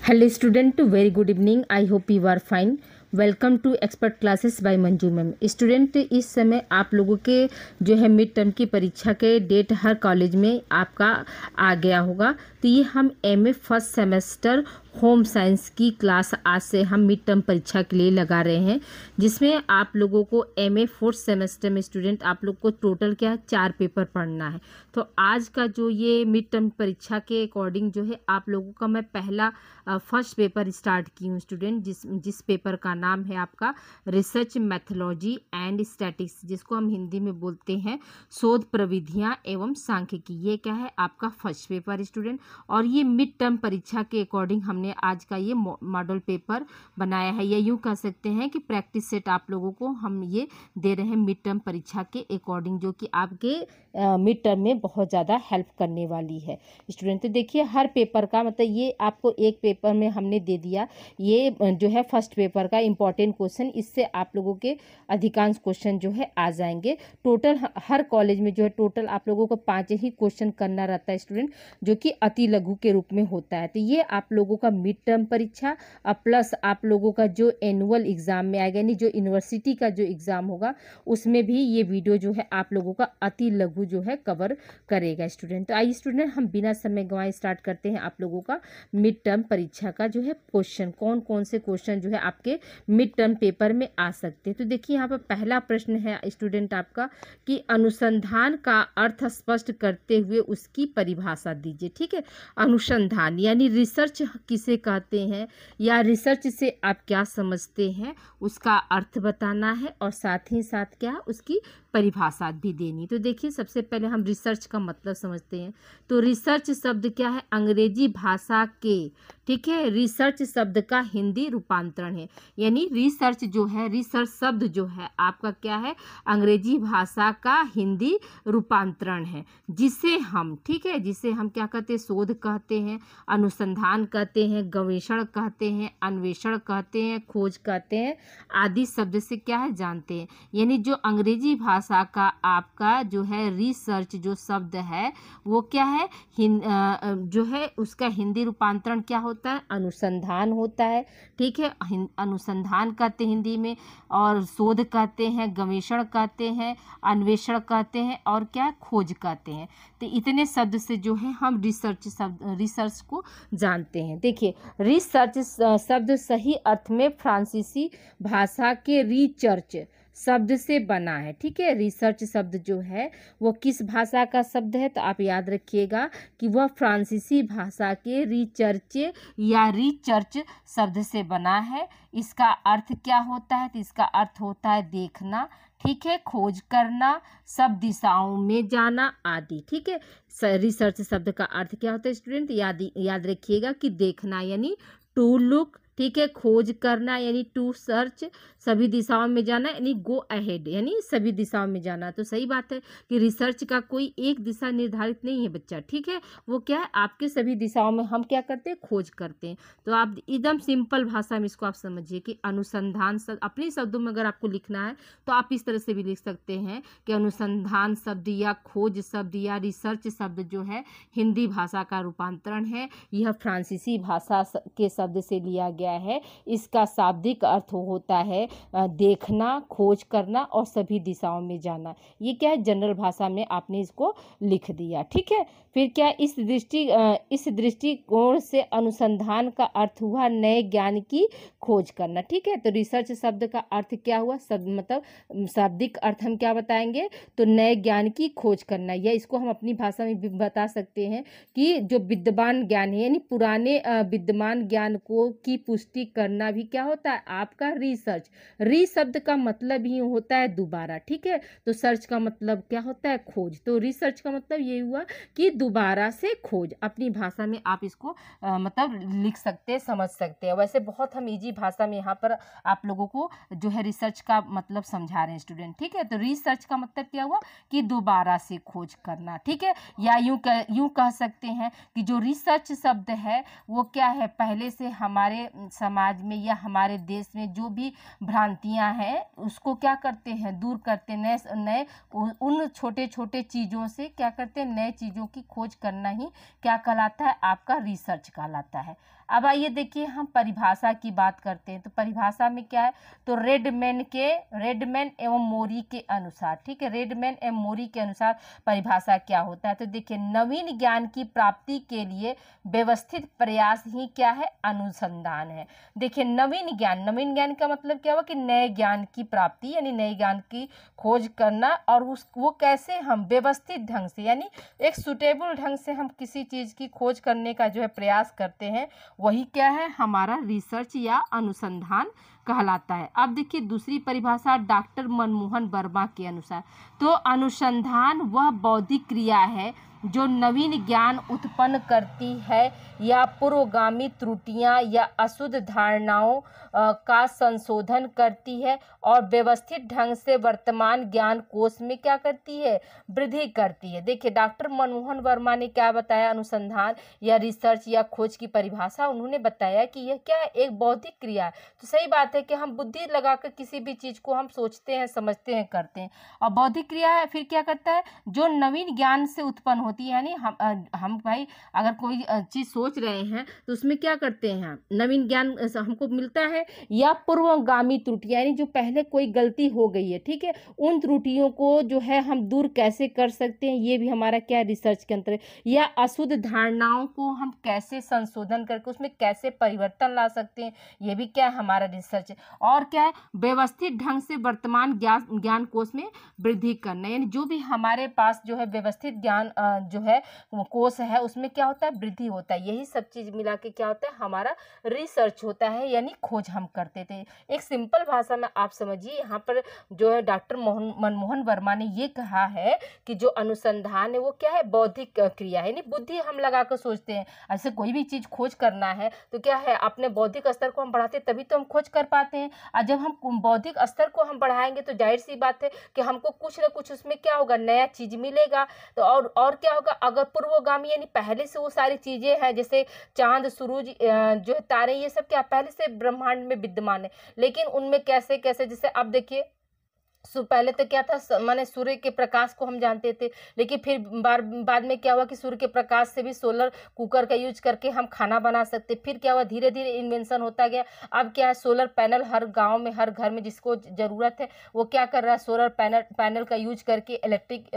Hello student, very good evening. I hope you are fine. Welcome to expert classes by Manju ma'am. Student, इस समय आप लोगों के जो है मिड टर्म की परीक्षा के डेट हर कॉलेज में आपका आ गया होगा। तो ये हम MA first semester home science की क्लास आज से हम मिड टर्म परीक्षा के लिए लगा रहे हैं, जिसमें आप लोगों को एमए फोर्थ सेमेस्टर में स्टूडेंट आप लोग को टोटल क्या 4 पेपर पढ़ना है। तो आज का जो ये मिड टर्म परीक्षा के अकॉर्डिंग जो है आप लोगों का मैं पहला फर्स्ट पेपर स्टार्ट की हूँ स्टूडेंट, जिस पेपर का नाम है आपका रिसर्च मैथोलॉजी एंड स्टैटिक्स, जिसको हम हिंदी में बोलते हैं शोध प्रविधियाँ एवं सांख्यिकी। ये क्या है आपका फर्स्ट पेपर स्टूडेंट, और ये मिड टर्म परीक्षा के अकॉर्डिंग हमने आज का ये मॉडल पेपर बनाया है, या यूँ कह सकते हैं कि प्रैक्टिस सेट आप लोगों को हम ये दे रहे हैं मिड टर्म परीक्षा के अकॉर्डिंग, जो कि आपके मिड टर्म में बहुत ज़्यादा हेल्प करने वाली है स्टूडेंट। तो देखिए हर पेपर का मतलब ये आपको एक पेपर में हमने दे दिया, ये जो है फर्स्ट पेपर का इंपॉर्टेंट क्वेश्चन, इससे आप लोगों के अधिकांश क्वेश्चन जो है आ जाएंगे। टोटल हर कॉलेज में जो है टोटल आप लोगों को 5 ही क्वेश्चन करना रहता है स्टूडेंट, जो कि अति लघु के रूप में होता है। तो ये आप लोगों का मिड टर्म परीक्षा प्लस आप लोगों का जो एनुअल एग्जाम में आएगा, यानी जो यूनिवर्सिटी का जो एग्जाम होगा उसमें भी ये वीडियो जो है आप लोगों का अति लघु जो है कवर करेगा स्टूडेंट। तो आइए स्टूडेंट हम बिना समय गंवाए स्टार्ट करते हैं आप लोगों का मिड टर्म परीक्षा का जो है क्वेश्चन, कौन कौन से क्वेश्चन जो है आपके मिड टर्म पेपर में आ सकते हैं। तो देखिए यहाँ पर पहला प्रश्न है स्टूडेंट आपका कि अनुसंधान का अर्थ स्पष्ट करते हुए उसकी परिभाषा दीजिए। ठीक है, अनुसंधान यानी रिसर्च किसे कहते हैं या रिसर्च से आप क्या समझते हैं उसका अर्थ बताना है, और साथ ही साथ क्या उसकी परिभाषा भी देनी। तो देखिए सबसे पहले हम रिसर्च का मतलब समझते हैं। तो रिसर्च शब्द क्या है, अंग्रेजी भाषा के, ठीक है, रिसर्च शब्द का हिंदी रूपांतरण है। यानी रिसर्च जो है, रिसर्च शब्द जो है आपका क्या है, अंग्रेजी भाषा का हिंदी रूपांतरण है, जिसे हम, ठीक है, जिसे हम क्या कहते हैं, शोध कहते हैं, अनुसंधान कहते हैं, गवेषण कहते हैं, अन्वेषण कहते हैं, खोज कहते हैं, आदि शब्द से क्या है जानते हैं। यानी जो अंग्रेजी भाषा का आपका जो है रिसर्च जो शब्द है वो क्या है, जो है उसका हिंदी रूपांतरण क्या होता है, अनुसंधान होता है। ठीक है, अनुसंधान कहते हैं हिंदी में, और शोध कहते हैं, गवेषण कहते हैं, अन्वेषण कहते हैं, और क्या खोज कहते हैं। तो इतने शब्द से जो है हम रिसर्च को जानते हैं। देखिए रिसर्च शब्द सही अर्थ में फ्रांसीसी भाषा के रिसर्च शब्द से बना है। ठीक है, रिसर्च शब्द जो है वो किस भाषा का शब्द है, तो आप याद रखिएगा कि वह फ्रांसीसी भाषा के रिसर्च या रिसर्च शब्द से बना है। इसका अर्थ क्या होता है, तो इसका अर्थ होता है देखना, ठीक है, खोज करना, सब दिशाओं में जाना आदि। ठीक है, रिसर्च शब्द का अर्थ क्या होता है स्टूडेंट, याद रखिएगा कि देखना यानी टू लुक, ठीक है, खोज करना यानी टू सर्च, सभी दिशाओं में जाना यानी गो अहेड, यानी सभी दिशाओं में जाना। तो सही बात है कि रिसर्च का कोई एक दिशा निर्धारित नहीं है बच्चा, ठीक है, वो क्या है आपके सभी दिशाओं में हम क्या करते हैं, खोज करते हैं। तो आप एकदम सिंपल भाषा में इसको आप समझिए कि अनुसंधान शब्द, अपने शब्दों में अगर आपको लिखना है तो आप इस तरह से भी लिख सकते हैं कि अनुसंधान शब्द या खोज शब्द या रिसर्च शब्द जो है हिंदी भाषा का रूपांतरण है, यह फ्रांसीसी भाषा के शब्द से लिया गया है। इसका शाब्दिक अर्थ होता है देखना, खोज करना और सभी दिशाओं में जाना। ये क्या है, जनरल भाषा में आपने इसको लिख दिया। ठीक है, फिर क्या इस दृष्टिकोण से अनुसंधान का अर्थ हुआ नए ज्ञान की खोज करना। ठीक है, तो रिसर्च शब्द का अर्थ क्या हुआ, मतलब शाब्दिक अर्थ हम क्या बताएंगे, तो नए ज्ञान की खोज करना, या इसको हम अपनी भाषा में भी बता सकते हैं कि जो विद्यमान ज्ञान है यानी पुराने विद्यमान ज्ञान को की पुष्टि करना भी क्या होता है आपका रिसर्च। री शब्द का मतलब ही होता है दोबारा। ठीक है, तो सर्च का मतलब क्या होता है, खोज। तो रिसर्च का मतलब ये हुआ कि दोबारा से खोज। अपनी भाषा में आप इसको मतलब लिख सकते हैं, समझ सकते हैं। वैसे बहुत हम इजी भाषा में यहाँ पर आप लोगों को जो है रिसर्च का मतलब समझा रहे हैं स्टूडेंट। ठीक है, तो रिसर्च का मतलब क्या हुआ कि दोबारा से खोज करना। ठीक है, या यूं कह सकते हैं कि जो रिसर्च शब्द है वो क्या है, पहले से हमारे समाज में या हमारे देश में जो भी भ्रांतियां हैं उसको क्या करते हैं, दूर करते हैं। नए नए उन छोटे छोटे चीज़ों से क्या करते हैं, नए चीज़ों की खोज करना ही क्या कहलाता है, आपका रिसर्च कहलाता है। अब आइए देखिए हम परिभाषा की बात करते हैं। तो परिभाषा में क्या है, तो रेडमैन एवं मोरी के अनुसार, ठीक है, रेडमैन एवं मोरी के अनुसार परिभाषा क्या होता है। तो देखिए नवीन ज्ञान की प्राप्ति के लिए व्यवस्थित प्रयास ही क्या है, अनुसंधान है। देखिए नवीन ज्ञान का मतलब क्या हुआ कि नए ज्ञान की प्राप्ति यानी नए ज्ञान की खोज करना, और वो कैसे, हम व्यवस्थित ढंग से यानी एक सुटेबल ढंग से हम किसी चीज़ की खोज करने का जो है प्रयास करते हैं, वही क्या है, हमारा रिसर्च या अनुसंधान कहलाता है। अब देखिए दूसरी परिभाषा डॉक्टर मनमोहन वर्मा के अनुसार, तो अनुसंधान वह बौद्धिक क्रिया है जो नवीन ज्ञान उत्पन्न करती है या पूर्वगामी त्रुटियां या अशुद्ध धारणाओं का संशोधन करती है और व्यवस्थित ढंग से वर्तमान ज्ञान कोश में क्या करती है, वृद्धि करती है। देखिए डॉक्टर मनमोहन वर्मा ने क्या बताया, अनुसंधान या रिसर्च या खोज की परिभाषा उन्होंने बताया कि यह क्या है, एक बौद्धिक क्रिया है। तो सही बात है कि हम बुद्धि लगाकर किसी भी चीज़ को हम सोचते हैं, समझते हैं, करते हैं, और बौद्धिक क्रिया है फिर क्या करता है, जो नवीन ज्ञान से उत्पन्न होती है। यानी हम भाई अगर कोई चीज़ सोच रहे हैं तो उसमें क्या करते हैं, नवीन ज्ञान हमको मिलता है, या पूर्वगामी त्रुटियां यानी जो पहले कोई गलती हो गई है, ठीक है, उन त्रुटियों को जो है हम दूर कैसे कर सकते हैं, ये भी हमारा क्या रिसर्च के अंतर है। या अशुद्ध धारणाओं को हम कैसे संशोधन करके उसमें कैसे परिवर्तन ला सकते हैं, ये भी क्या है, हमारा रिसर्च है। और क्या है, व्यवस्थित ढंग से वर्तमान ज्ञान कोश में वृद्धि करना, यानी जो भी हमारे पास जो है व्यवस्थित ज्ञान जो है कोश है उसमें क्या होता है, वृद्धि होता है। यही सब चीज मिला के क्या होता है, हमारा रिसर्च होता है, यानी खोज हम करते थे। एक सिंपल भाषा में आप समझिए, यहाँ पर जो है डॉक्टर मनमोहन वर्मा ने ये कहा है कि जो अनुसंधान है वो क्या है, बौद्धिक क्रिया है, यानी बुद्धि हम लगाकर सोचते हैं। ऐसे कोई भी चीज खोज करना है तो क्या है, अपने बौद्धिक स्तर को हम बढ़ाते तभी तो हम खोज कर पाते हैं। और जब हम बौद्धिक स्तर को हम बढ़ाएंगे तो जाहिर सी बात है कि हमको कुछ ना कुछ उसमें क्या होगा, नया चीज मिलेगा। तो और क्या होगा, अगर पूर्वगामी यानी पहले से वो सारी चीजें हैं, जैसे चांद, सूरज, जो है तारे, ये सब क्या पहले से ब्रह्मांड में विद्यमान है, लेकिन उनमें कैसे कैसे, जैसे अब देखिए पहले तो क्या था, माने सूर्य के प्रकाश को हम जानते थे, लेकिन फिर बाद में क्या हुआ कि सूर्य के प्रकाश से भी सोलर कुकर का यूज करके हम खाना बना सकते। फिर क्या हुआ, धीरे धीरे इन्वेंशन होता गया। अब क्या है, सोलर पैनल हर गांव में, हर घर में जिसको जरूरत है वो क्या कर रहा है, सोलर पैनल का यूज करके इलेक्ट्रिक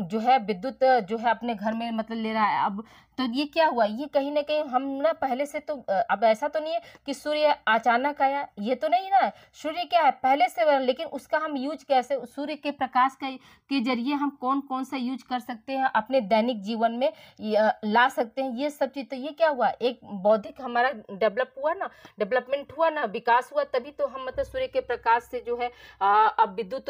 जो है विद्युत जो है अपने घर में मतलब ले रहा है। अब तो ये क्या हुआ, ये कहीं ना कहीं हम ना पहले से तो, अब ऐसा तो नहीं है कि सूर्य अचानक आया, ये तो नहीं ना, सूर्य क्या है पहले से, लेकिन उसका हम यूज कैसे, सूर्य के प्रकाश के जरिए हम कौन कौन सा यूज कर सकते हैं अपने दैनिक जीवन में ला सकते हैं, ये सब चीज़। तो ये क्या हुआ, एक बौद्धिक हमारा डेवलपमेंट हुआ ना, विकास हुआ, तभी तो हम मतलब सूर्य के प्रकाश से जो है अब विद्युत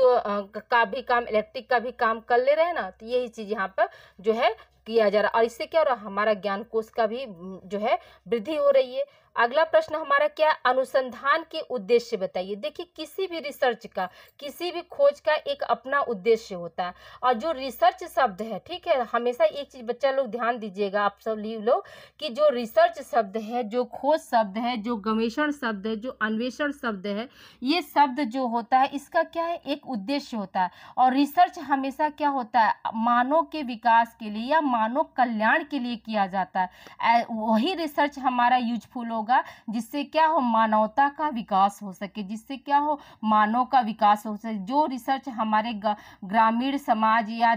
का भी काम, इलेक्ट्रिक का भी काम कर ले रहे हैं ना। तो यही चीज़ यहाँ पर जो है किया जा रहा है, और इससे क्या हो रहा है, हमारा ज्ञान कोश का भी जो है वृद्धि हो रही है। अगला प्रश्न हमारा क्या, अनुसंधान के उद्देश्य बताइए। देखिए किसी भी रिसर्च का, किसी भी खोज का एक अपना उद्देश्य होता है, और जो रिसर्च शब्द है, ठीक है, हमेशा एक चीज बच्चा लोग ध्यान दीजिएगा, आप सब लोग, कि जो रिसर्च शब्द है, जो खोज शब्द है, जो गवेषण शब्द है, जो अन्वेषण शब्द है, ये शब्द जो होता है इसका क्या है, एक उद्देश्य होता है। और रिसर्च हमेशा क्या होता है, मानव के विकास के लिए या मानव कल्याण के लिए किया जाता है। वही रिसर्च हमारा यूजफुल होगा जिससे क्या हो, मानवता का विकास हो सके, जिससे क्या हो, मानव का विकास हो सके। जो रिसर्च हमारे ग्रामीण समाज या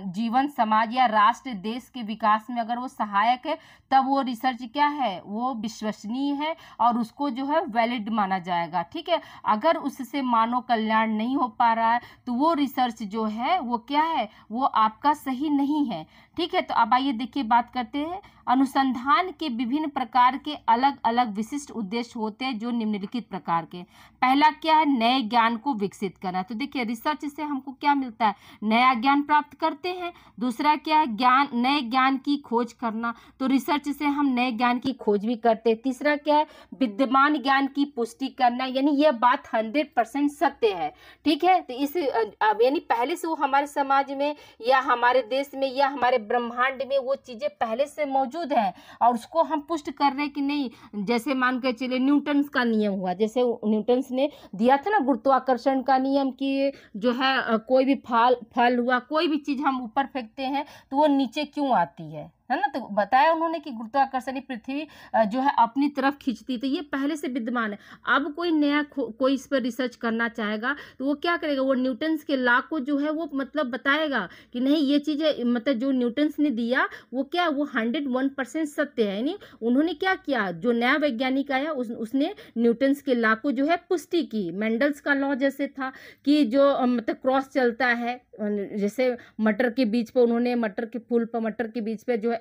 जीवन समाज या राष्ट्र देश के विकास में अगर वो सहायक है, तब वो रिसर्च क्या है, वो विश्वसनीय है और उसको जो है वैलिड माना जाएगा, ठीक है। अगर उससे मानव कल्याण नहीं हो पा रहा है तो वो रिसर्च जो है वो क्या है, वो आपका सही नहीं है, ठीक है। तो अब आइए देखिए बात करते हैं, अनुसंधान के विभिन्न प्रकार के अलग अलग विशिष्ट उद्देश्य होते हैं जो निम्नलिखित प्रकार के। पहला क्या है, नए ज्ञान को विकसित करना। तो देखिए रिसर्च से हमको क्या मिलता है, नया ज्ञान प्राप्त करते हैं। दूसरा क्या है, नए ज्ञान की खोज करना, तो रिसर्च से हम नए ज्ञान की खोज भी करते हैं। तीसरा क्या है, विद्यमान ज्ञान की पुष्टि करना, यानी यह बात 100% सत्य है, ठीक है। तो इस यानी पहले से वो हमारे समाज में या हमारे देश में या हमारे ब्रह्मांड में वो चीजें पहले से मौजूद मौजूद हैं और उसको हम पुष्ट कर रहे हैं कि नहीं। जैसे मान के चलिए न्यूटन्स का नियम हुआ, जैसे न्यूटन्स ने दिया था ना गुरुत्वाकर्षण का नियम कि जो है कोई भी फल हुआ, कोई भी चीज़ हम ऊपर फेंकते हैं तो वो नीचे क्यों आती है ना। तो बताया उन्होंने कि गुरुत्वाकर्षण पृथ्वी जो है अपनी तरफ खींचती, तो ये पहले से विद्यमान है। अब कोई नया कोई इस पर रिसर्च करना चाहेगा तो वो क्या करेगा, वो न्यूटन्स के लॉ को जो है वो मतलब बताएगा कि नहीं ये चीज़ें मतलब जो न्यूटन्स ने दिया वो क्या वो 101% सत्य है। यानी उन्होंने क्या किया, जो नया वैज्ञानिक आया उसने न्यूटन्स के लॉ को जो है पुष्टि की। मेंडल्स का लॉ जैसे था कि जो मतलब क्रॉस चलता है, जैसे मटर के बीज पर उन्होंने मटर के फूल पर मटर के बीज पे जो है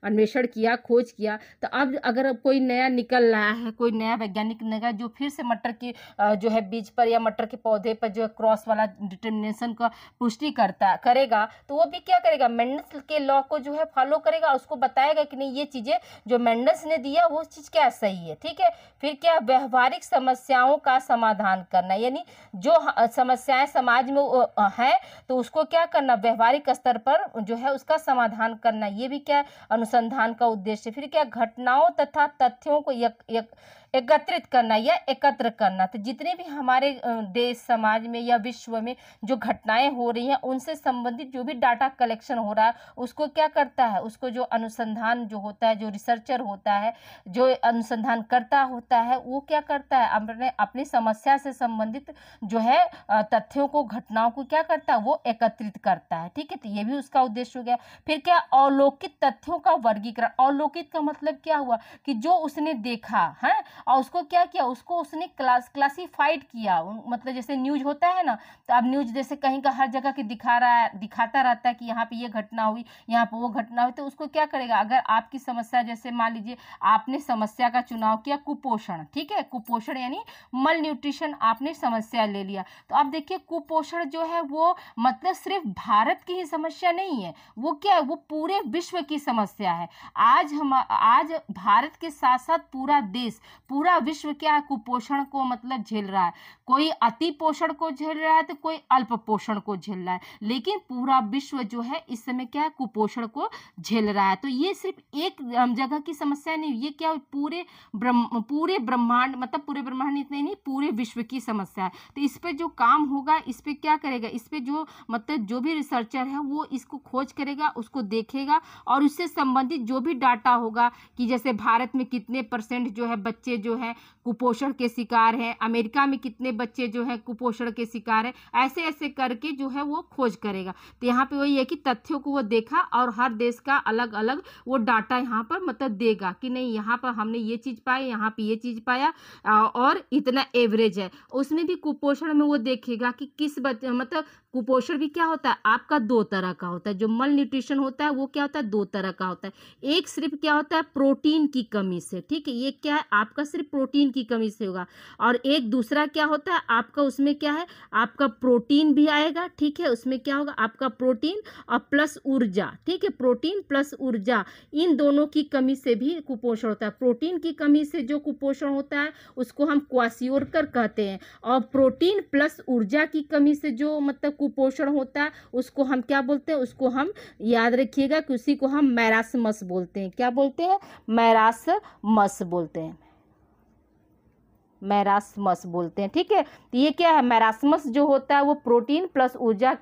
अन्वेषण किया, खोज किया। तो अब अगर कोई नया निकल रहा है, कोई नया वैज्ञानिक निकल जो फिर से मटर की जो है बीज पर या मटर के पौधे पर जो है क्रॉस वाला डिटर्मिनेशन का पुष्टि करेगा, तो वो भी क्या करेगा, मेंडल्स के लॉ को जो है फॉलो करेगा, उसको बताएगा कि नहीं ये चीज़ें जो मेंडल्स ने दिया वो चीज़ क्या सही है। ठीक है, फिर क्या, व्यवहारिक समस्याओं का समाधान करना, यानी जो समस्याएं समाज में है तो उसको क्या करना, व्यवहारिक स्तर पर जो है उसका समाधान करना, ये भी क्या अनुसंधान का उद्देश्य। फिर क्या, घटनाओं तथा तथ्यों को एकत्रित करना या एकत्र करना। तो जितने भी हमारे देश समाज में या विश्व में जो घटनाएं हो रही हैं उनसे संबंधित जो भी डाटा कलेक्शन हो रहा है उसको क्या करता है, उसको जो अनुसंधान जो होता है, जो रिसर्चर होता है, जो अनुसंधान करता होता है, वो क्या करता है, अपनी समस्या से संबंधित जो है तथ्यों को, घटनाओं को क्या करता है, वो एकत्रित करता है। ठीक है, तो ये भी उसका उद्देश्य हो गया। फिर क्या, अलौकिक तथ्यों का वर्गीकरण। अलौकिक का मतलब क्या हुआ कि जो उसने देखा है और उसको क्या किया, उसको उसने क्लासिफाइड किया। मतलब जैसे न्यूज होता है ना, तो अब न्यूज जैसे कहीं का हर जगह के दिखाता रहता है कि यहाँ पे ये घटना हुई, यहाँ पे वो घटना हुई, तो उसको क्या करेगा, अगर आपकी समस्या, जैसे मान लीजिए आपने समस्या का चुनाव किया कुपोषण, ठीक है, कुपोषण यानी मल न्यूट्रिशन आपने समस्या ले लिया, तो अब देखिए कुपोषण जो है वो मतलब सिर्फ भारत की ही समस्या नहीं है, वो क्या है, वो पूरे विश्व की समस्या है। आज भारत के साथ साथ पूरा देश, पूरा विश्व क्या है, कुपोषण को मतलब झेल रहा है। कोई अति पोषण को झेल रहा है तो कोई अल्प पोषण को झेल रहा है, लेकिन पूरा विश्व जो है इस समय क्या है, कुपोषण को झेल रहा है। तो ये सिर्फ एक जगह की समस्या नहीं, ये क्या पूरे ब्रह्मांड, मतलब पूरे ब्रह्मांड इतने नहीं, पूरे विश्व की समस्या है। तो इस पे जो काम होगा, इस पे क्या करेगा, इस पे जो मतलब जो भी रिसर्चर है वो इसको खोज करेगा, उसको देखेगा और उससे संबंधित जो भी डाटा होगा कि जैसे भारत में कितने % जो है बच्चे जो है कुपोषण के शिकार हैं, अमेरिका में कितने बच्चे जो है कुपोषण के शिकार हैं, ऐसे ऐसे करके जो है वो खोज करेगा। तो यहाँ पे वही है कि तथ्यों को वो देखा और हर देश का अलग अलग वो डाटा यहाँ पर मतलब देगा कि नहीं यहाँ पर हमने ये चीज़ पाई, यहाँ पे ये चीज़ पाया और इतना एवरेज है। उसमें भी कुपोषण में वो देखेगा कि किस बच्चे, मतलब कुपोषण भी क्या होता है आपका 2 तरह का होता है। जो मल न्यूट्रिशन होता है वो क्या होता है, 2 तरह का होता है। एक सिर्फ क्या होता है प्रोटीन की कमी से, ठीक है, ये क्या है आपका सिर्फ प्रोटीन की कमी से होगा। और एक दूसरा क्या होता है आपका, उसमें क्या है आपका प्रोटीन भी आएगा, ठीक है, उसमें क्या होगा आपका प्रोटीन और प्लस ऊर्जा, ठीक है, प्रोटीन प्लस ऊर्जा, इन दोनों की कमी से भी कुपोषण होता है। प्रोटीन की कमी से जो कुपोषण होता है उसको हम क्वाशियोरकर कहते हैं, और प्रोटीन प्लस ऊर्जा की कमी से जो मतलब कुपोषण होता है उसको हम क्या बोलते हैं, उसको हम याद रखिएगा कि उसी को हम मैरास्मस बोलते हैं। क्या बोलते हैं, मैरास्मस बोलते हैं, मैरास्मस बोलते हैं। ठीक है, तो ये क्या है, मैरास्मस जो होता है वो प्रोटीन प्लस ऊर्जा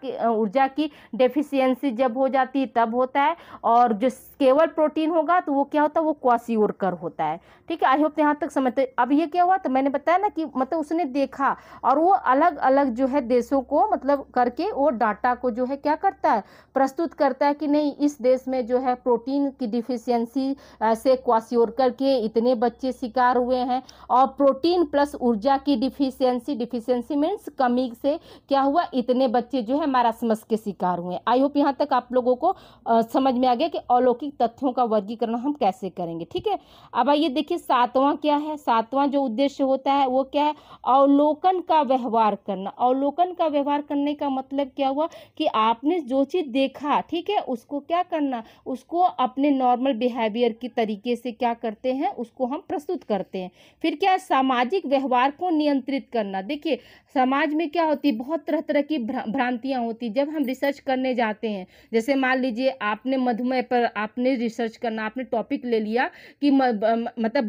की डेफिशिएंसी जब हो जाती है तब होता है, और जो केवल प्रोटीन होगा तो वो क्या होता है, वो क्वाशियोरकर होता है। ठीक है, आई होप यहाँ तक समझते। अब ये क्या हुआ, तो मैंने बताया ना कि मतलब उसने देखा और वो अलग अलग जो है देशों को मतलब करके वो डाटा को जो है क्या करता है, प्रस्तुत करता है कि नहीं इस देश में जो है प्रोटीन की डिफिशियंसी से क्वाशियोरकर के इतने बच्चे शिकार हुए हैं, और प्रोटीन प्लस ऊर्जा की डिफिशियंसी मीन्स कमी से क्या हुआ, इतने बच्चे जो है मैरास्मस के शिकार हुए। आई होप यहाँ तक आप लोगों को समझ में आ गया कि अलौकिक तथ्यों का वर्गीकरण हम कैसे करेंगे। ठीक है, अब आइए देखिए 7वां क्या है। 7वां जो उद्देश्य होता है वो क्या है, अवलोकन का व्यवहार करना। अवलोकन का व्यवहार करने का मतलब क्या हुआ कि आपने जो चीज देखा, ठीक है, उसको क्या करना, उसको अपने नॉर्मल बिहेवियर की तरीके से क्या करते हैं, उसको हम प्रस्तुत करते हैं। फिर क्या है, सामाजिक सामाजिक व्यवहार को नियंत्रित करना। देखिए समाज में क्या होती है, बहुत तरह तरह की भ्रांतियां होती। जब हम रिसर्च करने जाते हैं, जैसे मान लीजिए आपने मधुमेह पर आपने रिसर्च करना, आपने टॉपिक ले लिया कि मतलब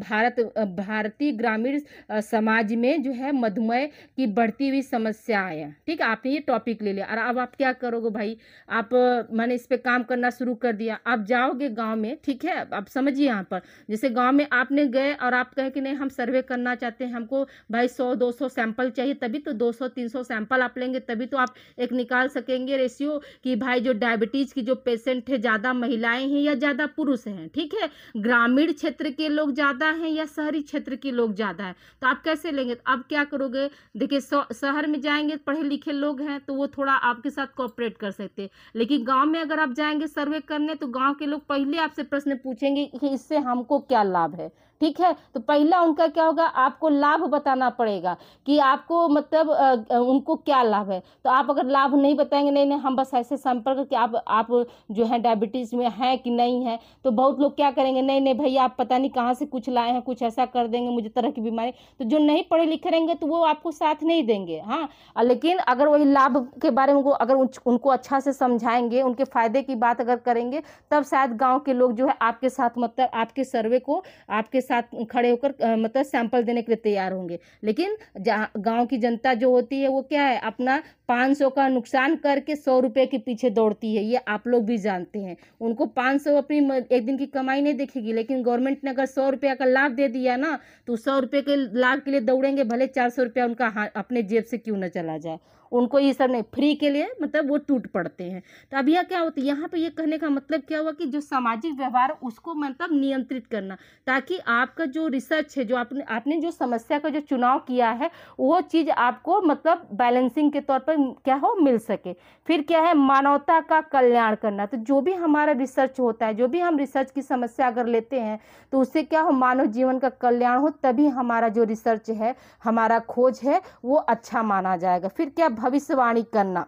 भारतीय ग्रामीण समाज में जो है मधुमेह की बढ़ती हुई समस्याएं हैं, ठीक है, आपने ये टॉपिक ले लिया। और अब आप क्या करोगे भाई, आप मैंने इस पे काम करना शुरू कर दिया। आप जाओगे गांव में, ठीक है, आप समझिए यहाँ पर, जैसे गांव में आपने गए और आप कहे कि नहीं हम सर्वे करना चाहते हैं, हमको भाई 100-200 सैंपल चाहिए, तभी तो 200-300 सैंपल आप लेंगे, तभी तो आप एक निकाल सकेंगे रेशियो कि भाई जो डायबिटीज की जो पेशेंट है ज़्यादा महिलाएं हैं या ज़्यादा पुरुष हैं, ठीक है, ग्रामीण क्षेत्र के लोग ज़्यादा हैं या शहरी क्षेत्र के लोग ज़्यादा हैं, तो आप कैसे लेंगे। तो आप क्या करोगे, देखिए शहर में जाएंगे पढ़े लिखे लोग हैं तो वो थोड़ा आपके साथ कोऑपरेट कर सकते हैं, लेकिन गांव में अगर आप जाएंगे सर्वे करने तो गांव के लोग पहले आपसे प्रश्न पूछेंगे कि इससे हमको क्या लाभ है, ठीक है। तो पहला उनका क्या होगा, आपको लाभ बताना पड़ेगा कि आपको मतलब उनको क्या लाभ है। तो आप अगर लाभ नहीं बताएंगे, नहीं नहीं हम बस ऐसे संपर्क कि आप जो है डायबिटीज़ में हैं कि नहीं है, तो बहुत लोग क्या करेंगे, नहीं नहीं भैया आप पता नहीं कहाँ से कुछ लाए हैं, कुछ ऐसा कर देंगे, मुझे तरह की बीमारी। तो जो नहीं पढ़े लिखे रहेंगे तो वो आपको साथ नहीं देंगे। हाँ, लेकिन अगर वही लाभ के बारे में अगर उनको अच्छा से समझाएंगे, उनके फायदे की बात अगर करेंगे, तब शायद गाँव के लोग जो है आपके साथ मतलब आपके सर्वे को आपके साथ खड़े होकर मतलब सैंपल देने के लिए तैयार होंगे। लेकिन गांव की जनता जो होती है वो क्या है, अपना 500 का नुकसान करके 100 रुपए के पीछे दौड़ती है, ये आप लोग भी जानते हैं। उनको 500 अपनी एक दिन की कमाई नहीं देखेगी, लेकिन गवर्नमेंट ने अगर 100 रुपया का लाभ दे दिया ना, तो 100 रुपये के लाभ के लिए दौड़ेंगे, भले 400 रुपया उनका अपने जेब से क्यों न चला जाए। उनको ये सब नहीं, फ्री के लिए मतलब वो टूट पड़ते हैं। तो अब यह क्या होता है, यहाँ पे ये कहने का मतलब क्या हुआ कि जो सामाजिक व्यवहार उसको मतलब नियंत्रित करना, ताकि आपका जो रिसर्च है, जो आपने जो समस्या का जो चुनाव किया है, वो चीज़ आपको मतलब बैलेंसिंग के तौर पर क्या हो मिल सके। फिर क्या है, मानवता का कल्याण करना। तो जो भी हमारा रिसर्च होता है, जो भी हम रिसर्च की समस्या अगर लेते हैं, तो उससे क्या हो, मानव जीवन का कल्याण हो, तभी हमारा जो रिसर्च है, हमारा खोज है, वो अच्छा माना जाएगा। फिर क्या, भविष्यवाणी करना,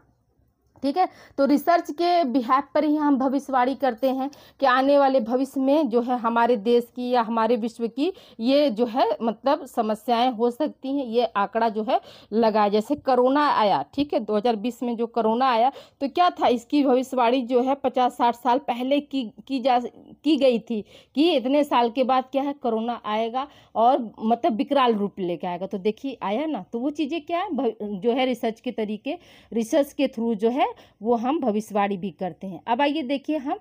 ठीक है। तो रिसर्च के बिहाफ पर ही हम भविष्यवाणी करते हैं कि आने वाले भविष्य में जो है हमारे देश की या हमारे विश्व की ये जो है मतलब समस्याएं हो सकती हैं। ये आंकड़ा जो है लगा, जैसे कोरोना आया, ठीक है, 2020 में जो कोरोना आया, तो क्या था, इसकी भविष्यवाणी जो है 50-60 साल पहले की गई थी कि इतने साल के बाद क्या है, कोरोना आएगा और मतलब विकराल रूप लेके आएगा। तो देखिए आया ना। तो वो चीज़ें क्या है, जो है रिसर्च के तरीके, रिसर्च के थ्रू जो है वो हम भविष्यवाणी भी करते हैं। अब आइए देखिए हम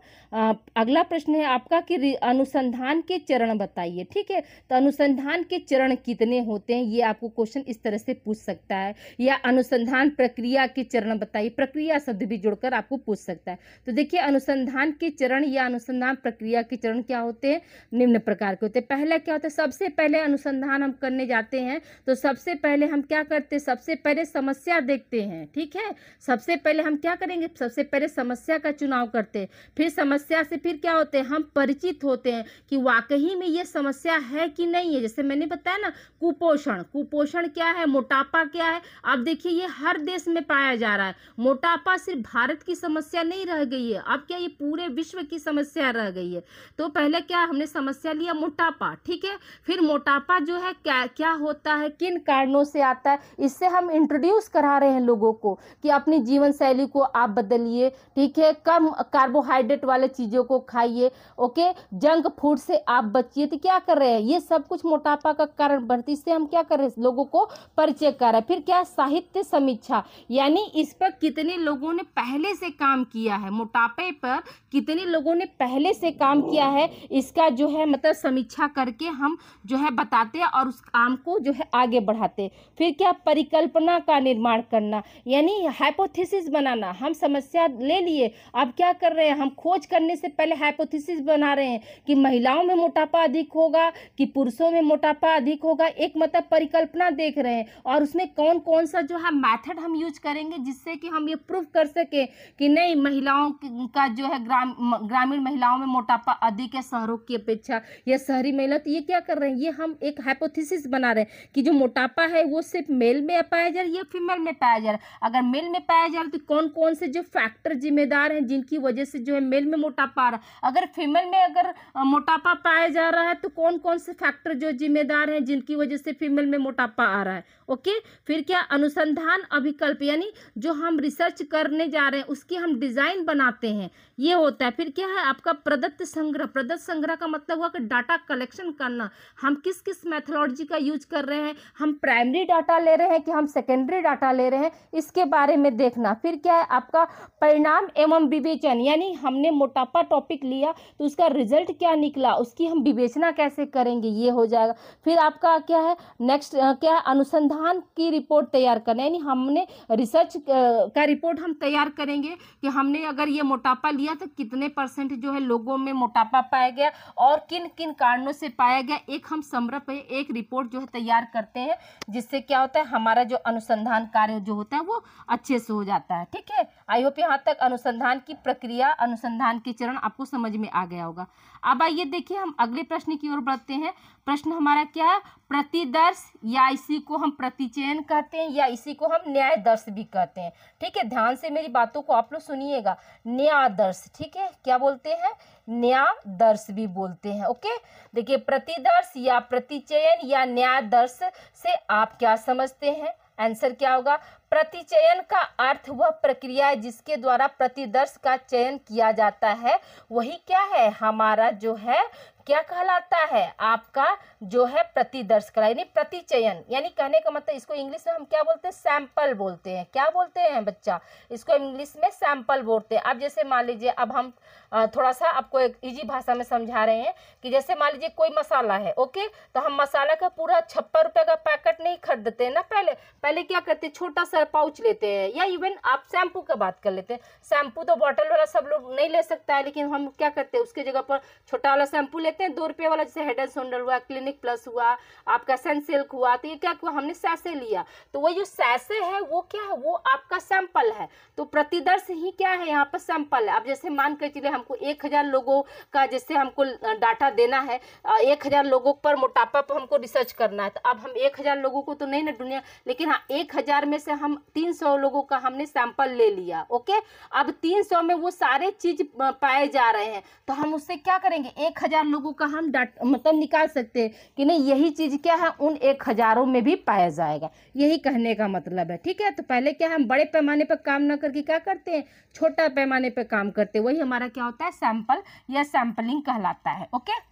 अगला प्रश्न है आपका कि अनुसंधान के चरण बताइए, ठीक है। तो अनुसंधान के चरण कितने होते हैं, ये आपको क्वेश्चन इस तरह से पूछ सकता है, या अनुसंधान प्रक्रिया के चरण बताइए, प्रक्रिया शब्द भी जुड़कर आपको पूछ सकता है। तो देखिए अनुसंधान के चरण या अनुसंधान प्रक्रिया के चरण क्या होते हैं, निम्न प्रकार के होते हैं। पहला क्या होता है, सबसे पहले अनुसंधान हम करने जाते हैं तो सबसे पहले हम क्या करते हैं, सबसे पहले समस्या देखते हैं, ठीक है। सबसे पहले हम क्या करेंगे, सबसे पहले समस्या का चुनाव करते हैं, फिर समस्या से फिर क्या होते हैं, हम परिचित होते हैं कि वाकई में ये समस्या है कि नहीं है। जैसे मैंने बताया ना, कुपोषण क्या है, मोटापा क्या है। अब देखिए ये हर देश में पाया जा रहा है। मोटापा सिर्फ भारत की समस्या नहीं रह गई है, अब क्या ये पूरे विश्व की समस्या रह गई है। तो पहले क्या हमने समस्या लिया, मोटापा, ठीक है। फिर मोटापा जो है क्या होता है, किन कारणों से आता है, इससे हम इंट्रोड्यूस करा रहे हैं लोगों को कि अपनी जीवन शैली को आप बदलिए, ठीक है, कम कार्बोहाइड्रेट वाले चीज़ों को खाइए, ओके, जंक फूड से आप बचिए। तो क्या कर रहे हैं, ये सब कुछ मोटापा का कारण बढ़ती, इससे हम क्या कर रहे हैं, लोगों को परिचय कर रहे हैं। फिर क्या, साहित्य समीक्षा, यानी इस पर कितने लोगों ने पहले से काम किया है, मोटापे पर कितने लोगों ने पहले से काम किया है, इसका जो है मतलब समीक्षा करके हम जो है बताते हैं और उस काम को जो है आगे बढ़ाते हैं। फिर क्या, परिकल्पना का निर्माण करना, यानी हाइपोथेसिस बनाना। हम समस्या ले लिए, अब क्या कर रहे हैं, हम खोज करने से पहले हाइपोथेसिस बना रहे हैं कि महिलाओं में मोटापा अधिक होगा कि पुरुषों में मोटापा अधिक होगा, एक मतलब परिकल्पना देख रहे हैं, और उसमें कौन कौन सा जो है मेथड हम यूज करेंगे जिससे कि हम ये प्रूव कर सके कि नहीं महिलाओं का जो है ग्रामीण महिलाओं में मोटापा अधिक है शहरों की अपेक्षा, या शहरी महिला। तो ये क्या कर रहे हैं, ये हम एक हाइपोथेसिस बना रहे हैं कि जो मोटापा है वो सिर्फ मेल में पाया जा रहा है या फीमेल में पाया जा रहा है। अगर मेल में पाया जा रहा है तो कौन कौन से जो फैक्टर जिम्मेदार हैं जिनकी वजह से जो है मेल में मोटापा आ रहा है। अगर फीमेल में अगर मोटापा पाया जा रहा है तो कौन कौन से फैक्टर जो जिम्मेदार हैं जिनकी वजह से फीमेल में मोटापा आ रहा है। ओके, फिर क्या अनुसंधान अभिकल्प यानी जो हम रिसर्च करने जा रहे हैं उसकी हम डिजाइन बनाते हैं, ये होता है। फिर क्या है आपका प्रदत्त संग्रह। प्रदत्त संग्रह का मतलब हुआ कि डाटा कलेक्शन करना, हम किस किस मेथोडोलॉजी का यूज कर रहे हैं, हम प्राइमरी डाटा ले रहे हैं कि हम सेकेंडरी डाटा ले रहे हैं, इसके बारे में देखना। फिर क्या है आपका परिणाम एवं विवेचन, यानी हमने मोटापा टॉपिक लिया तो उसका रिजल्ट क्या निकला, उसकी हम विवेचना कैसे करेंगे, ये हो जाएगा। फिर आपका क्या है नेक्स्ट क्या है अनुसंधान की रिपोर्ट तैयार करना, यानी हमने रिसर्च का रिपोर्ट हम तैयार करेंगे कि हमने अगर ये मोटापा लिया तो कितने % जो है लोगों में मोटापा पाया गया और किन किन कारणों से पाया गया, एक हम समग्र एक रिपोर्ट जो है तैयार करते हैं, जिससे क्या होता है हमारा जो अनुसंधान कार्य जो होता है वो अच्छे से हो जाता है। ठीक है, आई होप यहाँ तक अनुसंधान की प्रक्रिया, अनुसंधान के चरण आपको समझ में आ गया होगा। अब आइए देखिए हम अगले प्रश्न की ओर बढ़ते हैं। प्रश्न हमारा क्या है, प्रतिदर्श या इसी को हम प्रतिचयन कहते हैं या इसी को हम न्यायदर्श भी कहते हैं। ठीक है, ध्यान से मेरी बातों को आप लोग सुनिएगा। न्यायदर्श, ठीक है, क्या बोलते हैं, न्यायदर्श भी बोलते हैं। ओके, देखिए प्रतिदर्श या प्रतिचयन या न्यायदर्श से आप क्या समझते हैं, आंसर क्या होगा। प्रतिचयन का अर्थ वह प्रक्रिया है जिसके द्वारा प्रतिदर्श का चयन किया जाता है, वही क्या है हमारा जो है क्या कहलाता है आपका जो है प्रतिदर्श का, यानी प्रतिचयन, यानी कहने का मतलब इसको इंग्लिश में हम क्या बोलते हैं, सैंपल बोलते हैं। क्या बोलते हैं बच्चा, इसको इंग्लिश में सैंपल बोलते हैं। अब जैसे मान लीजिए, अब हम थोड़ा सा आपको एक इजी भाषा में समझा रहे हैं कि जैसे मान लीजिए कोई मसाला है, ओके, तो हम मसाला का पूरा 56 रुपये का पैकेट नहीं खरीदते हैं ना, पहले क्या करते हैं, छोटा सा पाउच लेते हैं, या इवन आप शैम्पू का बात कर लेते हैं। शैम्पू तो बॉटल वाला सब लोग नहीं ले सकता है, लेकिन हम क्या करते हैं उसके जगह पर छोटा वाला शैम्पू लेते हैं, 2 रुपये वाला, जैसे हेड एंड शोल्डर हुआ, क्लिनिक प्लस हुआ, आपका सनसिल्क हुआ, तो ये क्या हुआ, हमने सैसे लिया, तो वो जो सैसे है वो क्या है, वो आपका सैंपल है। तो प्रतिदर्श ही क्या है यहाँ पर सैंपल है। अब जैसे मान कर चलिए हमको 1000 लोगों का जैसे हमको डाटा देना है, 1000 लोगों पर मोटापा पर हमको रिसर्च करना है, तो अब हम 1000 लोगों को तो नहीं ना दुनिया, लेकिन हाँ 1000 में से हम 300 लोगों का हमने सैंपल ले लिया। ओके, अब 300 में वो सारे चीज पाए जा रहे हैं, तो हम उससे क्या करेंगे, 1000 लोगों का हम डाटा मतलब निकाल सकते हैं कि नहीं यही चीज क्या है उन 1000 में भी पाया जाएगा, यही कहने का मतलब है। ठीक है, तो पहले क्या हम बड़े पैमाने पर काम ना करके क्या करते हैं, छोटा पैमाने पर काम करते हैं, वही हमारा क्या होता है, सैंपल या सैंपलिंग कहलाता है। ओके,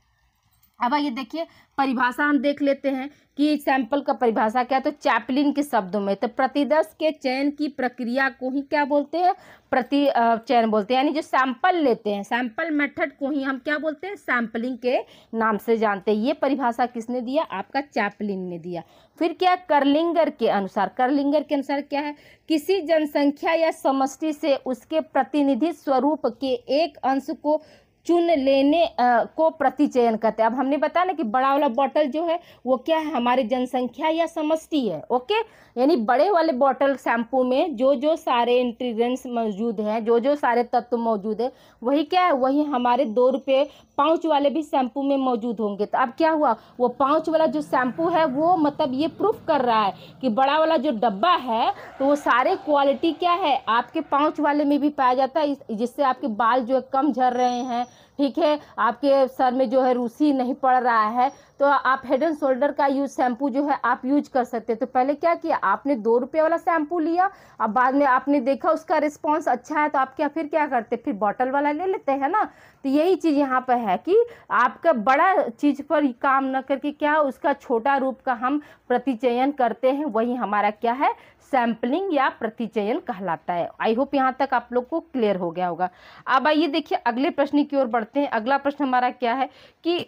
अब आइए देखिए परिभाषा हम देख लेते हैं कि सैंपल का परिभाषा क्या है। तो चैपलिन के शब्दों में तो प्रतिदर्श के चयन की प्रक्रिया को ही क्या बोलते हैं, चयन बोलते हैं, यानी जो सैंपल लेते हैं, सैंपल मेथड को ही हम क्या बोलते हैं, सैंपलिंग के नाम से जानते हैं। ये परिभाषा किसने दिया, आपका चैपलिन ने दिया। फिर क्या, करलिंगर के अनुसार, करलिंगर के अनुसार क्या है, किसी जनसंख्या या समष्टि से उसके प्रतिनिधि स्वरूप के एक अंश को चुन लेने को प्रतिचयन कहते हैं। अब हमने बताया ना कि बड़ा वाला बॉटल जो है वो क्या है, हमारी जनसंख्या या समष्टि है। ओके, यानी बड़े वाले बॉटल शैम्पू में जो जो सारे इंग्रेडिएंट्स मौजूद हैं, जो जो सारे तत्व मौजूद है, वही क्या है, वही हमारे 2 रुपये पाउच वाले भी शैम्पू में मौजूद होंगे। तो अब क्या हुआ, वो पाउच वाला जो शैम्पू है वो मतलब ये प्रूफ कर रहा है कि बड़ा वाला जो डब्बा है तो वो सारे क्वालिटी क्या है आपके पाउच वाले में भी पाया जाता है, जिससे आपके बाल जो है कम झड़ रहे हैं, ठीक है, आपके सर में जो है रूसी नहीं पड़ रहा है, तो आप हेड एंड शोल्डर का यूज शैम्पू जो है आप यूज कर सकते हैं। तो पहले क्या किया, आपने 2 रुपये वाला शैम्पू लिया, अब बाद में आपने देखा उसका रिस्पॉन्स अच्छा है, तो आप क्या फिर क्या करते, फिर बॉटल वाला ले लेते हैं ना। तो यही चीज़ यहाँ पर है कि आपका बड़ा चीज़ पर काम न करके क्या उसका छोटा रूप का हम प्रतिचयन करते हैं, वही हमारा क्या है, सैंपलिंग या प्रतिचयन कहलाता है। आई होप यहाँ तक आप लोग को क्लियर हो गया होगा। अब आइए देखिए अगले प्रश्न की ओर बढ़ते हैं। अगला प्रश्न हमारा क्या है कि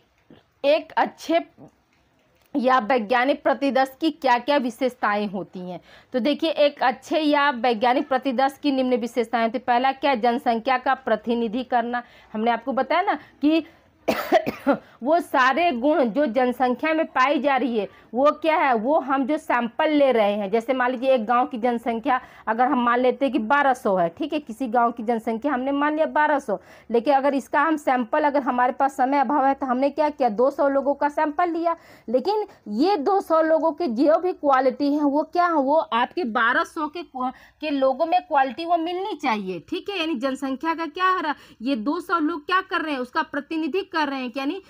एक अच्छे या वैज्ञानिक प्रतिदर्श की क्या क्या विशेषताएं होती हैं। तो देखिए एक अच्छे या वैज्ञानिक प्रतिदर्श की निम्न विशेषताएं होती। पहला क्या, जनसंख्या का प्रतिनिधि करना। हमने आपको बताया ना कि वो सारे गुण जो जनसंख्या में पाई जा रही है वो क्या है, वो हम जो सैंपल ले रहे हैं। जैसे मान लीजिए एक गांव की जनसंख्या अगर हम मान लेते हैं कि 1200 है, ठीक है, किसी गांव की जनसंख्या हमने मान लिया 1200, लेकिन अगर इसका हम सैंपल, अगर हमारे पास समय अभाव है तो हमने क्या किया, 200 लोगों का सैंपल लिया। लेकिन ये 200 लोगों की जो भी क्वालिटी है वो क्या है, वो आपके 1200 के लोगों में क्वालिटी वो मिलनी चाहिए, ठीक है। यानी जनसंख्या का क्या है, ये 200 लोग क्या कर रहे हैं, उसका प्रतिनिधि कर रहे हैं, यानी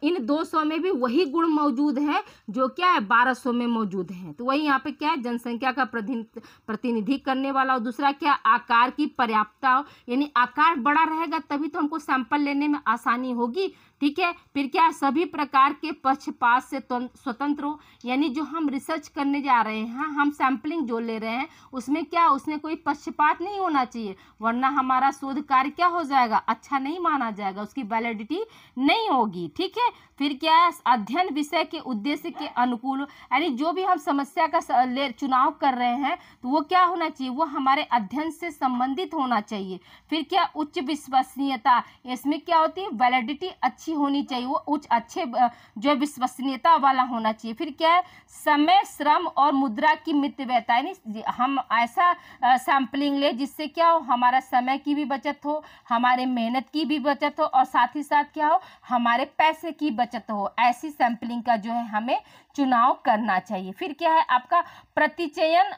इन 200 में भी वही गुण मौजूद है जो क्या है 1200 में मौजूद है। तो वही यहाँ पे क्या है, जनसंख्या का प्रतिनिधि करने वाला। और दूसरा क्या, आकार की पर्याप्तता, यानी आकार बड़ा रहेगा तभी तो हमको सैंपल लेने में आसानी होगी, ठीक है। फिर क्या, सभी प्रकार के पक्षपात से स्वतंत्र हो, यानी जो हम रिसर्च करने जा रहे हैं, हम सैंपलिंग जो ले रहे हैं उसमें क्या, उसमें कोई पक्षपात नहीं होना चाहिए, वरना हमारा शोध कार्य क्या हो जाएगा, अच्छा नहीं माना जाएगा, उसकी वैलिडिटी नहीं होगी, ठीक है। फिर क्या है, अध्ययन विषय के उद्देश्य के अनुकूल, यानी जो भी हम समस्या का चुनाव कर रहे हैं तो वो क्या होना चाहिए, वो हमारे अध्ययन से संबंधित होना चाहिए। फिर क्या, उच्च विश्वसनीयता, इसमें क्या होती है, वैलिडिटी अच्छी होनी चाहिए, वो अच्छे जो विश्वसनीयता वाला होना चाहिए। फिर क्या है, समय, श्रम और मुद्रा की मितव्ययता, यानी हम ऐसा सैंपलिंग ले जिससे क्या हो, हमारा समय की भी बचत हो, हमारे मेहनत की भी बचत हो, और साथ ही साथ क्या हो, हमारे पैसे की बचत हो। ऐसी सैंपलिंग का जो है हमें चुनाव करना चाहिए। फिर क्या है, आपका प्रतिचयन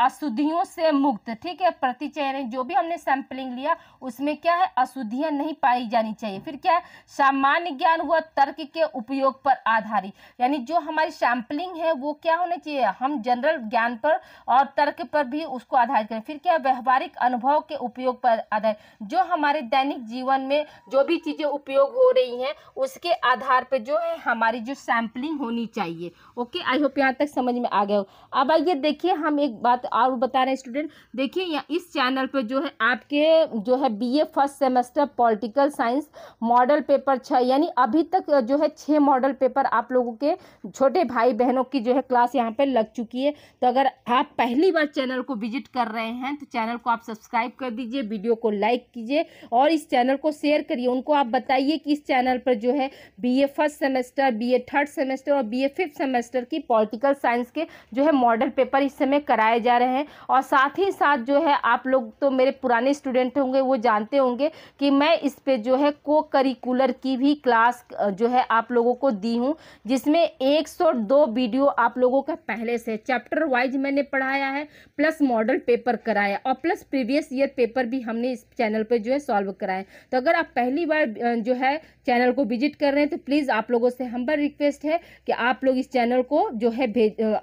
अशुद्धियों से मुक्त, ठीक है। प्रतिचयन, जो भी हमने सैंपलिंग लिया उसमें क्या है, अशुद्धियां नहीं पाई जानी चाहिए। फिर क्या है, सामान्य ज्ञान व तर्क के उपयोग पर आधारित, यानी जो हमारी सैंपलिंग है वो क्या होना चाहिए, हम जनरल ज्ञान पर और तर्क पर भी उसको आधारित करें। फिर क्या, व्यवहारिक अनुभव के उपयोग पर आधारित, जो हमारे दैनिक जीवन में जो भी चीजें उपयोग हो रही हैं उसके आधार पर जो है हमारी जो सैंपलिंग होनी चाहिए। ओके, आई होप यहाँ तक समझ में आ गया हो। अब आइए देखिए, हम एक बात और बता रहे हैं स्टूडेंट, देखिए यहाँ इस चैनल पे जो है आपके जो है BA first semester political science model paper 6, यानी अभी तक जो है 6 मॉडल पेपर आप लोगों के छोटे भाई बहनों की जो है क्लास यहाँ पे लग चुकी है। तो अगर आप पहली बार चैनल को विजिट कर रहे हैं तो चैनल को आप सब्सक्राइब कर दीजिए, वीडियो को लाइक कीजिए और इस चैनल को शेयर करिए। उनको आप बताइए कि इस चैनल पर जो है BA first semester, BA third semester और बीए फिफ्थ सेमेस्टर की पॉलिटिकल साइंस के जो है मॉडल पेपर इस समय कराए जा रहे हैं। और साथ ही साथ जो है आप लोग तो मेरे पुराने स्टूडेंट होंगे, वो जानते होंगे कि मैं इस पे जो है को करिकुलर की भी क्लास जो है आप लोगों को दी हूँ, जिसमें 102 वीडियो आप लोगों का पहले से चैप्टर वाइज मैंने पढ़ाया है, प्लस मॉडल पेपर कराया और प्लस प्रीवियस ईयर पेपर भी हमने इस चैनल पर जो है सॉल्व कराए। तो अगर आप पहली बार जो है चैनल को विजिट कर रहे हैं तो प्लीज़ आप लोगों से हम्बल रिक्वेस्ट है कि आप लोग इस चैनल को जो है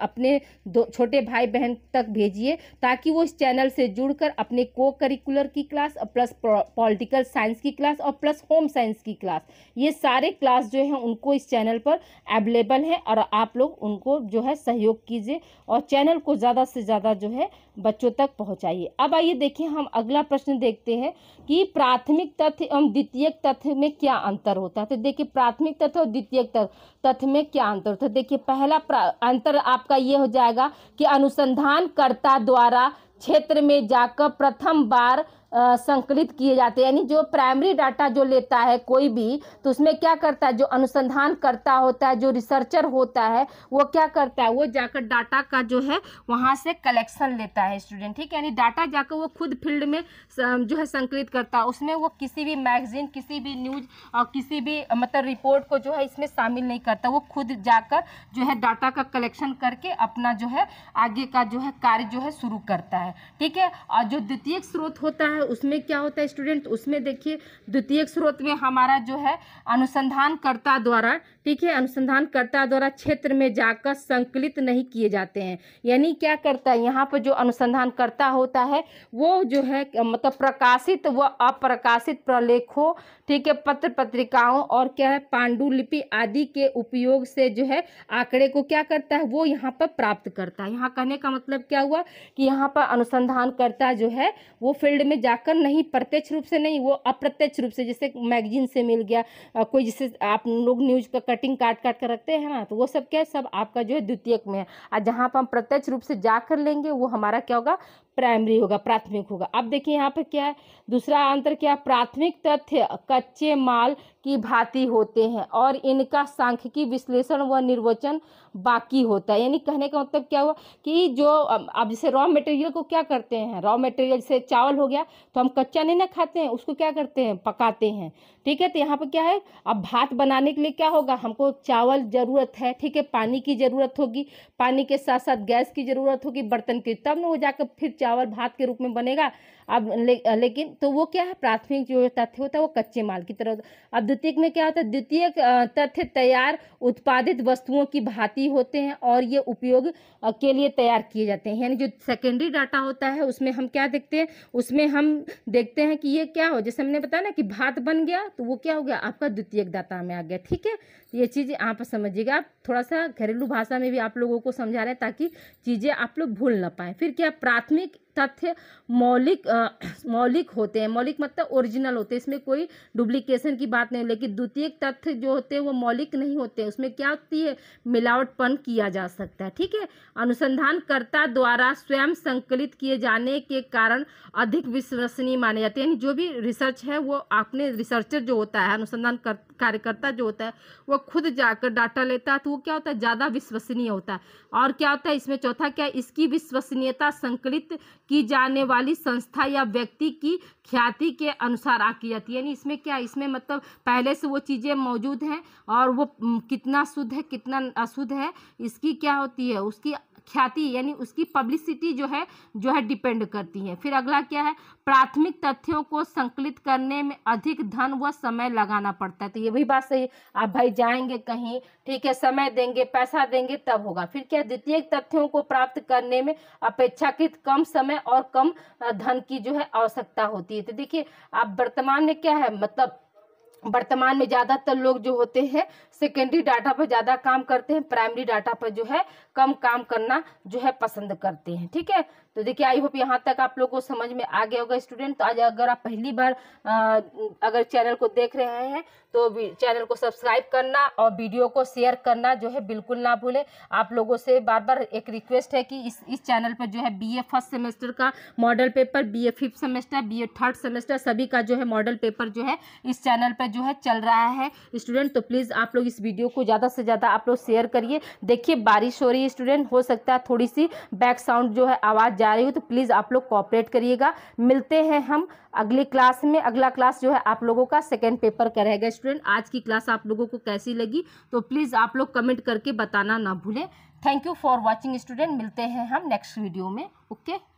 अपने छोटे भाई बहन तक भेजिए, ताकि वो इस चैनल से जुड़कर अपने को करिकुलर की क्लास और प्लस पॉलिटिकल साइंस की क्लास और प्लस होम साइंस की क्लास, ये सारे क्लास जो है उनको इस चैनल पर अवेलेबल है और आप लोग उनको जो है सहयोग कीजिए और चैनल को ज़्यादा से ज़्यादा जो है बच्चों तक पहुंचाइए। अब आइए देखिए, हम अगला प्रश्न देखते हैं कि प्राथमिक तथ्य एवं द्वितीयक तथ्य में क्या अंतर होता है। तो देखिए, प्राथमिक तथ्य और द्वितीयक तथ्य में क्या अंतर होता है। देखिए, पहला अंतर आपका ये हो जाएगा कि अनुसंधानकर्ता द्वारा क्षेत्र में जाकर प्रथम बार संकलित किए जाते हैं, यानी जो प्राइमरी डाटा जो लेता है कोई भी, तो उसमें क्या करता है, जो अनुसंधान करता होता है, जो रिसर्चर होता है, वो क्या करता है, वो जाकर डाटा का जो है वहाँ से कलेक्शन लेता है स्टूडेंट, ठीक है। यानी डाटा जाकर वो खुद फील्ड में जो है संकलित करता है, उसमें वो किसी भी मैगजीन, किसी भी न्यूज और किसी भी मतलब रिपोर्ट को जो है इसमें शामिल नहीं करता, वो खुद जाकर जो है डाटा का कलेक्शन करके अपना जो है आगे का जो है कार्य जो है शुरू करता है, ठीक है। और जो द्वितीयक स्रोत होता है उसमें क्या होता है स्टूडेंट, उसमें देखिए द्वितीयक स्रोत में हमारा जो है अनुसंधानकर्ता द्वारा, ठीक है, अनुसंधानकर्ता द्वारा क्षेत्र में जाकर संकलित नहीं किए जाते हैं। यानी क्या करता है, यहाँ पर जो अनुसंधानकर्ता होता है वो जो है मतलब प्रकाशित व अप्रकाशित प्रलेखों, ठीक है, पत्र पत्रिकाओं और क्या है पांडुलिपि आदि के उपयोग से जो है आंकड़े को क्या करता है, वो यहाँ पर प्राप्त करता है। यहाँ कहने का मतलब क्या हुआ कि यहाँ पर अनुसंधानकर्ता जो है वो फील्ड में जाकर नहीं, प्रत्यक्ष रूप से नहीं, वो अप्रत्यक्ष रूप से, जैसे मैगजीन से मिल गया, कोई जैसे आप लोग न्यूज का कटिंग काट काट कर रखते हैं ना, तो वो सब क्या है, सब आपका जो है द्वितीयक में है। और जहाँ पर हम प्रत्यक्ष रूप से जाकर लेंगे वो हमारा क्या होगा, प्राइमरी होगा, प्राथमिक होगा। अब देखिए यहाँ पर क्या है, दूसरा अंतर क्या है, प्राथमिक तथ्य कच्चे माल की भांति होते हैं और इनका सांख्यिकी विश्लेषण व निर्वचन बाकी होता है। यानी कहने का मतलब क्या हुआ कि जो अब जैसे रॉ मटेरियल को क्या करते हैं, रॉ मटेरियल से चावल हो गया तो हम कच्चा नहीं ना खाते हैं, उसको क्या करते हैं, पकाते हैं। ठीक है, तो यहाँ पर क्या है, अब भात बनाने के लिए क्या होगा, हमको चावल जरूरत है, ठीक है, पानी की जरूरत होगी, पानी के साथ साथ गैस की जरूरत होगी, बर्तन की, तब ना वो जाकर फिर चावल भात के रूप में बनेगा। अब लेकिन तो वो क्या है, प्राथमिक जो तथ्य होता है वो कच्चे माल की तरह होता है। अब द्वितीयक में क्या होता है, द्वितीयक तथ्य तैयार उत्पादित वस्तुओं की भांति होते हैं और ये उपयोग के लिए तैयार किए जाते हैं। यानी जो सेकेंडरी डाटा होता है उसमें हम क्या देखते हैं, उसमें हम देखते हैं कि ये क्या हो, जैसे हमने बताया ना कि भात बन गया तो वो क्या हो गया, आपका द्वितीयक डाटा में आ गया। ठीक है, ये चीज़ आप समझिएगा, आप थोड़ा सा घरेलू भाषा में भी आप लोगों को समझा रहे हैं ताकि चीज़ें आप लोग भूल ना पाएँ। फिर क्या, प्राथमिक तथ्य मौलिक होते हैं, मौलिक मतलब ओरिजिनल होते हैं, इसमें कोई डुप्लीकेशन की बात नहीं। लेकिन द्वितीयक तथ्य जो होते हैं वो मौलिक नहीं होते, उसमें क्या होती है, मिलावटपन किया जा सकता है। ठीक है, अनुसंधानकर्ता द्वारा स्वयं संकलित किए जाने के कारण अधिक विश्वसनीय माने जाते हैं। यानी जो भी रिसर्च है वो आपने रिसर्चर जो होता है, अनुसंधान कार्यकर्ता जो होता है वो खुद जाकर डाटा लेता है, तो वो क्या होता है, ज़्यादा विश्वसनीय होता है। और क्या होता है इसमें चौथा क्या, इसकी विश्वसनीयता संकलित की जाने वाली संस्था या व्यक्ति की ख्याति के अनुसार आकी जाती है। यानी इसमें क्या, इसमें मतलब पहले से वो चीज़ें मौजूद हैं और वो कितना शुद्ध है कितना अशुद्ध है, इसकी क्या होती है, उसकी ख्याति यानी उसकी पब्लिसिटी जो है डिपेंड करती है। फिर अगला क्या है, प्राथमिक तथ्यों को संकलित करने में अधिक धन व समय लगाना पड़ता है। तो ये भी बात सही, आप भाई जाएंगे कहीं, ठीक है, समय देंगे, पैसा देंगे तब होगा। फिर क्या, द्वितीयक तथ्यों को प्राप्त करने में अपेक्षाकृत कम समय और कम धन की जो है आवश्यकता होती है। तो देखिए आप वर्तमान में क्या है, मतलब वर्तमान में ज़्यादातर लोग जो होते हैं सेकेंडरी डाटा पर ज़्यादा काम करते हैं, प्राइमरी डाटा पर जो है कम काम करना जो है पसंद करते हैं। ठीक है, तो देखिए आई होप यहाँ तक आप लोगों को समझ में आ गया होगा स्टूडेंट। तो आज अगर आप पहली बार अगर चैनल को देख रहे हैं तो चैनल को सब्सक्राइब करना और वीडियो को शेयर करना जो है बिल्कुल ना भूलें। आप लोगों से बार बार एक रिक्वेस्ट है कि इस चैनल पर जो है BA फर्स्ट सेमेस्टर का model paper, BA fifth semester, BA third semester सभी का जो है मॉडल पेपर जो है इस चैनल पर जो है चल रहा है स्टूडेंट। तो प्लीज़ आप लोग इस वीडियो को ज़्यादा से ज़्यादा आप लोग शेयर करिए। देखिए बारिश हो रही है स्टूडेंट, हो सकता है थोड़ी सी बैक साउंड जो है आवाज़ जा रही हो, तो प्लीज़ आप लोग कोऑपरेट करिएगा। मिलते हैं हम अगली क्लास में। अगला क्लास जो है आप लोगों का सेकेंड पेपर का रहेगा स्टूडेंट। आज की क्लास आप लोगों को कैसी लगी तो प्लीज़ आप लोग कमेंट करके बताना ना भूलें। Thank you for watching student, मिलते हैं हम नेक्स्ट वीडियो में। ओके।